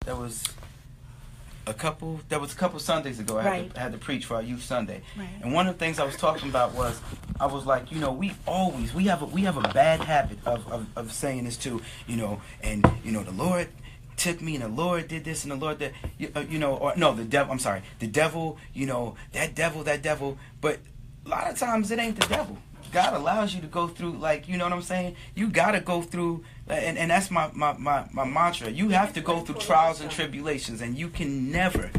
a couple Sundays ago. I had to preach for our youth Sunday, and one of the things I was talking about was I was like, we have a bad habit of saying this too, and the Lord took me and the Lord did this and the Lord that the devil. I'm sorry, the devil. That devil. But a lot of times it ain't the devil. God allows you to go through, like, you know what I'm saying? You got to go through, and that's my mantra. You have to go through trials and tribulations, and you can never,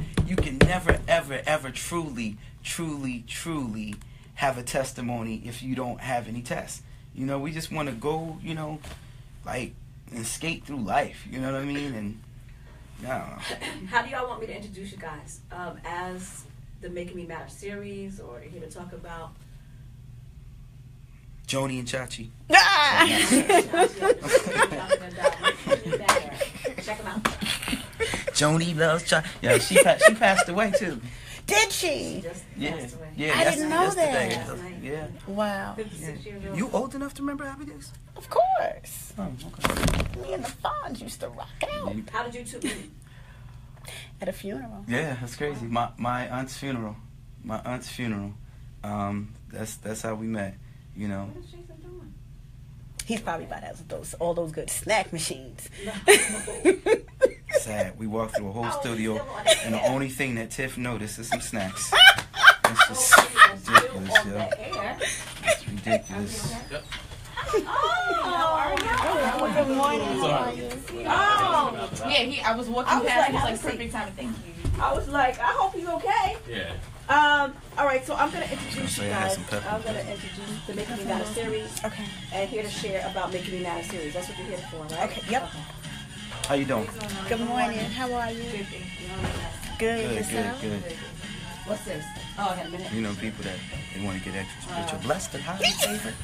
ever truly have a testimony if you don't have any tests. We just want to go, and skate through life. You know what I mean? And I don't know. How do y'all want me to introduce you guys? As the Making Me Matter series, or here to talk about Joni and Chachi. Check them out. Joni loves Chachi. Yeah, she passed away too. Did she? Yeah. I didn't know that. Yeah. Wow. Yeah. You old enough to remember Happy Days? Of course. Oh, okay. Me and the Fonz used to rock out. How did you two meet? At a funeral. Yeah, that's crazy. My aunt's funeral. That's how we met. What is Jason doing? He's probably about all those good snack machines. Sad. We walked through a whole studio, and the only thing that Tiff noticed is some snacks. It's just ridiculous, yo. It's ridiculous. Good morning. How are you? I was walking past. He was like, perfect time. Thank you. I was like, I hope he's okay. Yeah. All right, so I'm going to introduce you guys. I'm going to introduce the Making Me Matter series. Okay. And here to share about Making Me Matter series. That's what you're here for, right? Okay, yep. Okay. How you doing? Good morning. How are you? Good. Good. What's this? Oh, I got a minute. People that they want to get extra spiritual. Blessed and highly favored.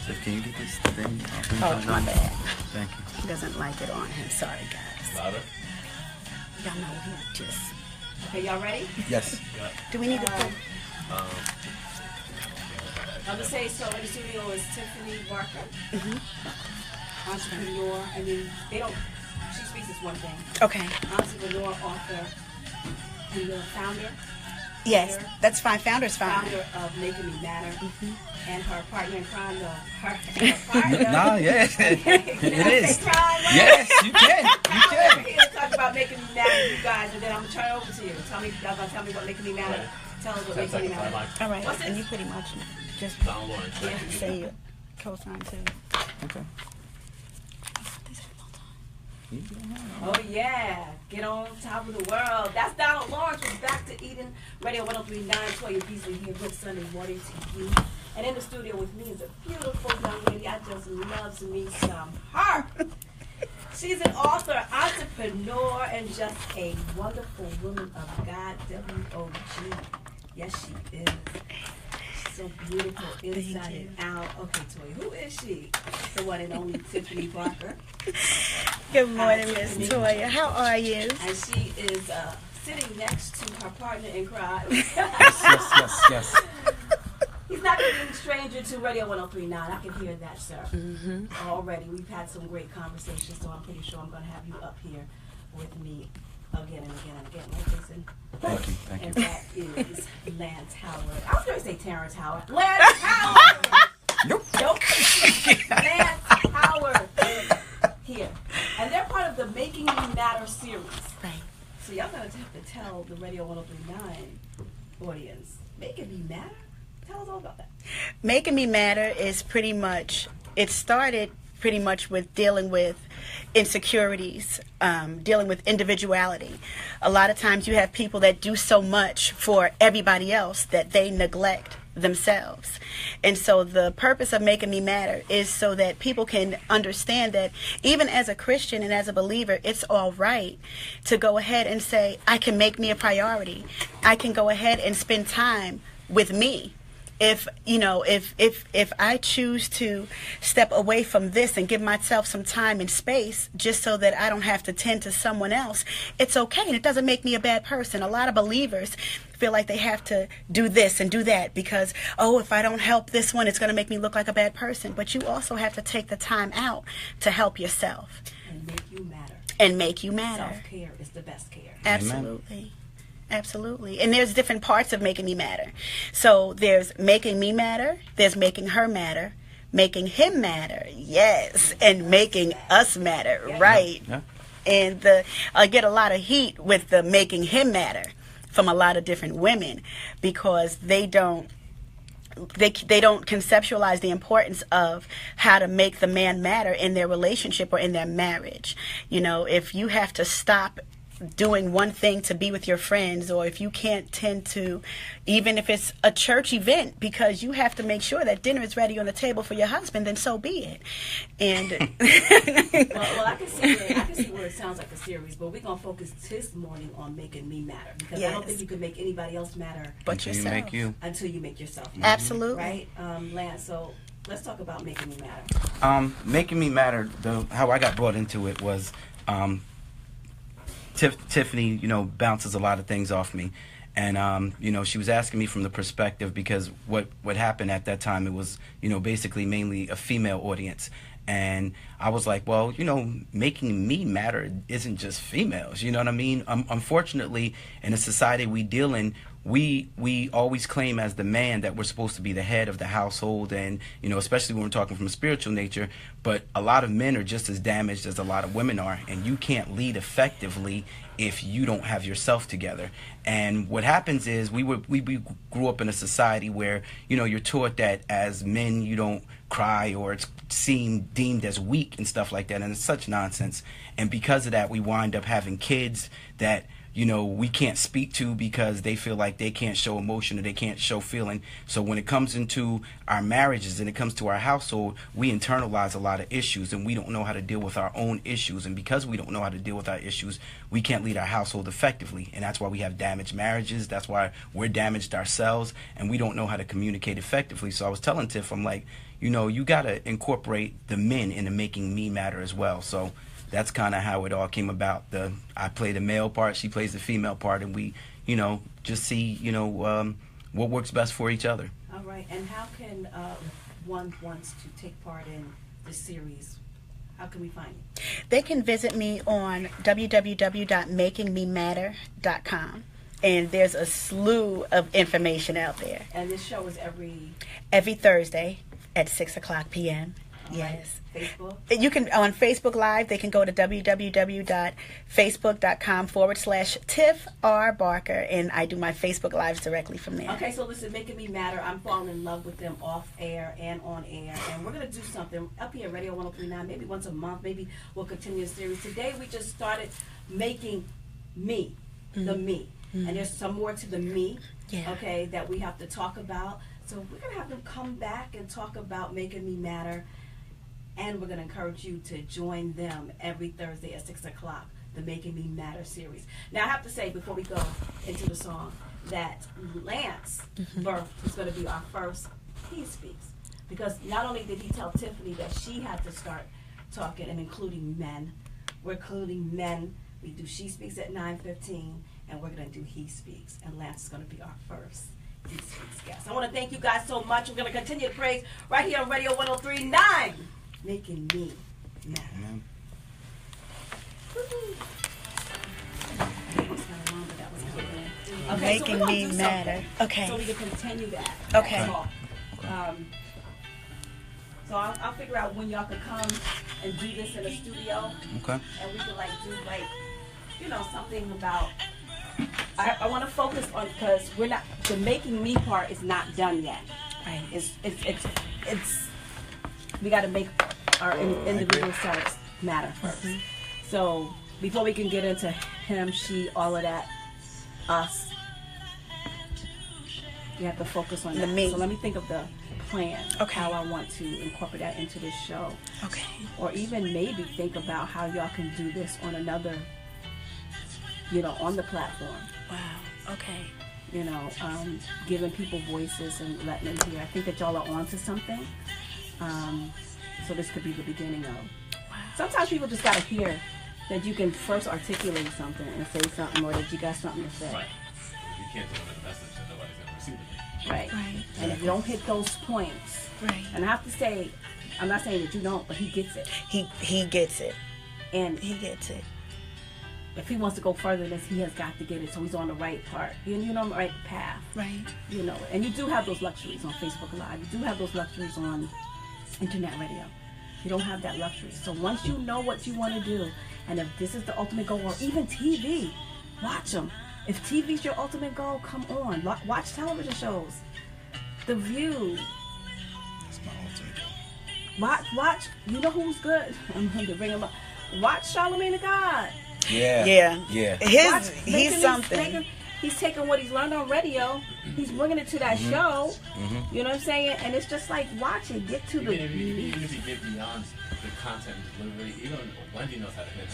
So can you get this thing? Oh, my bad. Thank you. He doesn't like it on him. Sorry, guys. Louder. Y'all know he just... Okay, y'all ready? Yes. Do we need to put... I'm going to say, so in the studio is Tiffany Barker, entrepreneur. I mean, she speaks as one thing. Okay. Entrepreneur, author, and the founder. Yes, that's fine. Founder's fine. Founder of Making Me Matter. And her partner in crime, her partner. Nah, yes. It is. Crime, yes, you can. I'm here to talk about Making Me Matter, you guys, and then I'm going to turn it over to you. Y'all going to tell me what Making Me Matter. Tell us what Making Me Matter. All right. What's And this? you pretty much just say your cosign too. Okay. Oh yeah, get on top of the world. That's Donald Lawrence with Back to Eden. Radio 103.9, Toya Beasley here with Sunday morning to you. And in the studio with me is a beautiful young lady. I just loves me some her. She's an author, entrepreneur, and just a wonderful woman of God, W-O-G. Yes, she is. She's so beautiful inside and out. Okay, Toya, who is she? The one and only Tiffany Barker. Good morning, Miss Toya. How are you? And she is sitting next to her partner in crime. Yes. He's not going to be a stranger to Radio 103.9. I can hear that, sir. Already. We've had some great conversations, so I'm pretty sure I'm going to have you up here with me again and again and again. Right, Jason? Thank you. And that is Lance Howard. I was going to say Terrence Howard. Lance Howard! Nope. Lance Howard is here. And they're part of the Making Me Matter series. Right. So y'all going to have to tell the Radio 103.9 audience, Making Me Matter? Tell us all about that. Making Me Matter is pretty much, it started pretty much with dealing with insecurities, dealing with individuality. A lot of times you have people that do so much for everybody else that they neglect themselves. And so the purpose of Making Me Matter is so that people can understand that even as a Christian and as a believer, it's all right to go ahead and say, I can make me a priority. I can go ahead and spend time with me. if I choose to step away from this and give myself some time and space just so that I don't have to tend to someone else, it's okay, and it doesn't make me a bad person. A lot of believers feel like they have to do this and do that because, if I don't help this one, it's going to make me look like a bad person. But you also have to take the time out to help yourself. And make you matter. Self-care is the best care. Absolutely. Amen. Absolutely. And there's different parts of making me matter. So there's making me matter, there's making her matter, making him matter, yes, and making us matter, right? Yeah. And I get a lot of heat with the making him matter from a lot of different women because they don't conceptualize the importance of how to make the man matter in their relationship or in their marriage. If you have to stop doing one thing to be with your friends, or if you can't tend to, even if it's a church event, because you have to make sure that dinner is ready on the table for your husband, then so be it. And well, I can see where it sounds like a series, but we're gonna focus this morning on making me matter because I don't think you can make anybody else matter but yourself. Until you make yourself matter. Absolutely. Right, Lance. So let's talk about making me matter. Making me matter. How I got brought into it was. Tiffany, bounces a lot of things off me. And, she was asking me from the perspective because what happened at that time, it was, basically mainly a female audience. And I was like, well, making me matter isn't just females. You know what I mean? Unfortunately, in the society we deal in, we always claim as the man that we're supposed to be the head of the household, and especially when we're talking from a spiritual nature, but a lot of men are just as damaged as a lot of women are, and you can't lead effectively if you don't have yourself together. And what happens is we grew up in a society where you're taught that as men you don't cry, or it's deemed as weak and stuff like that, and it's such nonsense. And because of that, we wind up having kids that we can't speak to because they feel like they can't show emotion or they can't show feeling. So when it comes into our marriages and it comes to our household, we internalize a lot of issues and we don't know how to deal with our own issues. And because we don't know how to deal with our issues, we can't lead our household effectively. And that's why we have damaged marriages. That's why we're damaged ourselves, and we don't know how to communicate effectively. So I was telling Tiff, I'm like, you got to incorporate the men into making me matter as well. So that's kind of how it all came about. I play the male part, she plays the female part, and we, just see, what works best for each other. All right. And how can one wants to take part in this series? How can we find you? They can visit me on www.makingmematter.com. And there's a slew of information out there. And this show is every Thursday at 6:00 p.m. Yes. Facebook? You can, on Facebook Live, they can go to www.facebook.com/Tiff R. Barker, and I do my Facebook Lives directly from there. Okay, so listen, Making Me Matter, I'm falling in love with them off air and on air, and we're going to do something up here at Radio 103.9, maybe once a month, maybe we'll continue the series. Today we just started making me, the me, and there's some more to the me, okay, that we have to talk about. So we're going to have them come back and talk about Making Me Matter. And we're going to encourage you to join them every Thursday at 6:00, the Making Me Matter series. Now, I have to say, before we go into the song, that Lance Birth is going to be our first He Speaks. Because not only did he tell Tiffany that she had to start talking and including men, we're including men. We do She Speaks at 9:15, and we're going to do He Speaks. And Lance is going to be our first He Speaks guest. I want to thank you guys so much. We're going to continue to praise right here on Radio 103.9. Making me matter. Amen. Okay, Making me matter. Okay. So we can continue that. Okay. So I'll figure out when y'all can come and do this in the studio. Okay. And we can do something about. I want to focus on, because we're not, the making me part is not done yet. Right. It's we got to make our individual selves matter first. So before we can get into him, she, all of that, us, you have to focus on that. Me. So let me think of the plan, how I want to incorporate that into this show. Okay. Or even maybe think about how y'all can do this on another, on the platform. Wow. Okay. Giving people voices and letting them hear. I think that y'all are onto something. So this could be the beginning of. Sometimes people just gotta hear that you can first articulate something and say something, or that you got something to say. Right. You can't deliver the message that nobody's gonna receive it. Right. And if you don't hit those points, and I have to say, I'm not saying that you don't, but he gets it. He gets it. And he gets it. If he wants to go further than this, he has got to get it, so he's on the right part. On the right path. Right. And you do have those luxuries on Facebook Live. You do have those luxuries on internet radio. You don't have that luxury. So once you know what you want to do, and if this is the ultimate goal, or even TV, watch them. If TV's your ultimate goal, come on. Watch television shows. The View. That's my ultimate goal. Watch. You know who's good? I'm going to bring him up. Watch Charlamagne the God. Yeah. He's something. He's taking what he's learned on radio, he's bringing it to that show. You know what I'm saying? And it's just like, watch it, get to even if you get beyond the content delivery, even Wendy knows how to hit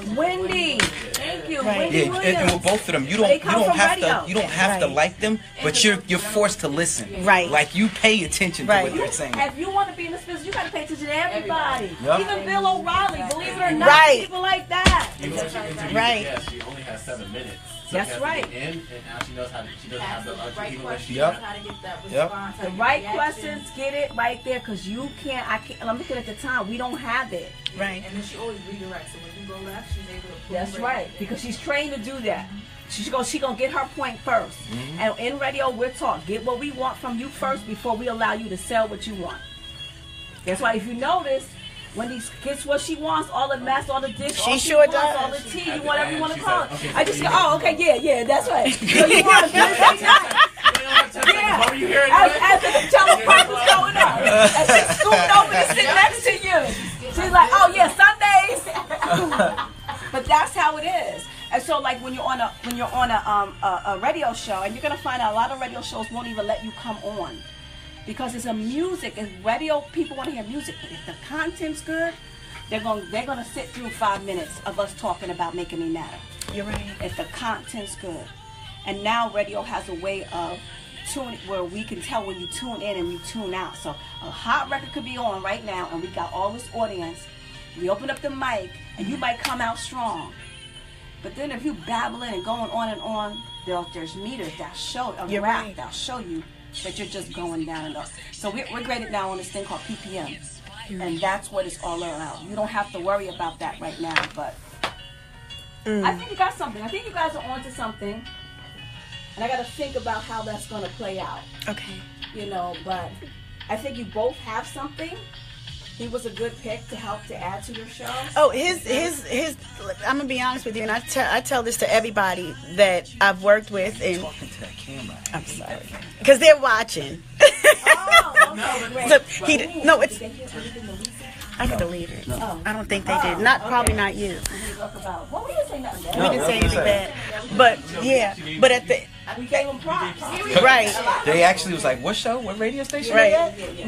them. Wendy, thank you. Wendy Williams. And with both of them, you don't have to like them, but you're forced to listen. Right. Like you pay attention to what they're saying. If you want to be in this business, you got to pay attention to everybody. Even Bill O'Reilly, believe it or not, people like that. Even when she interviewed she only has 7 minutes. So that's right. And now she knows how to. She doesn't have the right questions. How to get that response. The right questions, get it right there, because you can't. I can't. I'm looking at the time. We don't have it. Right. And then she always redirects. So when you go left, she's able to. That's right, because she's trained to do that. She gonna get her point first. And in radio, we're taught get what we want from you first before we allow you to sell what you want. That's why if you notice, Wendy gets what she wants, all the mess, all the dish, she sure does. All the tea, whatever you want to call it. I just go, that's right. So you want to as the teleprompter's going up, and she's scooped over to sit next to you. She's like, Sundays. But that's how it is. And so, like when you're on a radio show, and you're gonna find out a lot of radio shows won't even let you come on. Because it's a music, and radio people want to hear music. But if the content's good, they're gonna sit through 5 minutes of us talking about making me matter. You're right. If the content's good, and now radio has a way of tuning where we can tell when you tune in and you tune out. So a hot record could be on right now, and we got all this audience. We open up the mic, and you might come out strong. But then if you babbling and going on and on, there's meters that show a graph that'll show you that you're just going down and up. So we're graded now on this thing called PPM. And that's what it's all about. You don't have to worry about that right now, but I think you got something. I think you guys are onto something. And I got to think about how that's going to play out. Okay. But I think you both have something. He was a good pick to help to add to your show. Oh, his. I'm gonna be honest with you, and I tell this to everybody that I've worked with. And talking to that camera. I'm sorry, because they're watching. I can delete it. No. I don't think they did. Probably not you. Well, we didn't say nothing. We didn't say anything bad. But but at the. We gave them props. Right. They actually was like, what show? What radio station? Right.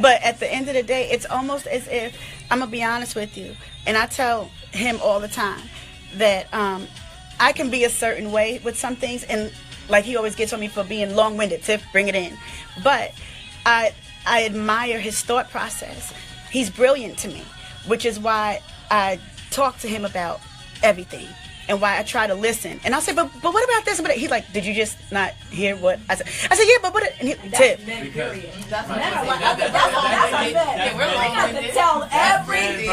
But at the end of the day, it's almost as if, I'm going to be honest with you, and I tell him all the time that I can be a certain way with some things, and like he always gets on me for being long-winded, Tiff, bring it in. But I admire his thought process. He's brilliant to me, which is why I talk to him about everything. And why I try to listen. And I'll say, but what about this? But he's like, did you just not hear what I said? I said, yeah, but what? And Tip. That's our bed. We got to tell everything.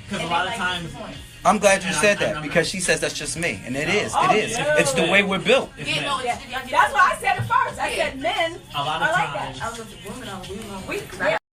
Because a lot of times. I'm glad you said that, because she says that's just me, and it is. It's the way we're built. That's why I said it first. I said men are like that. I was a woman.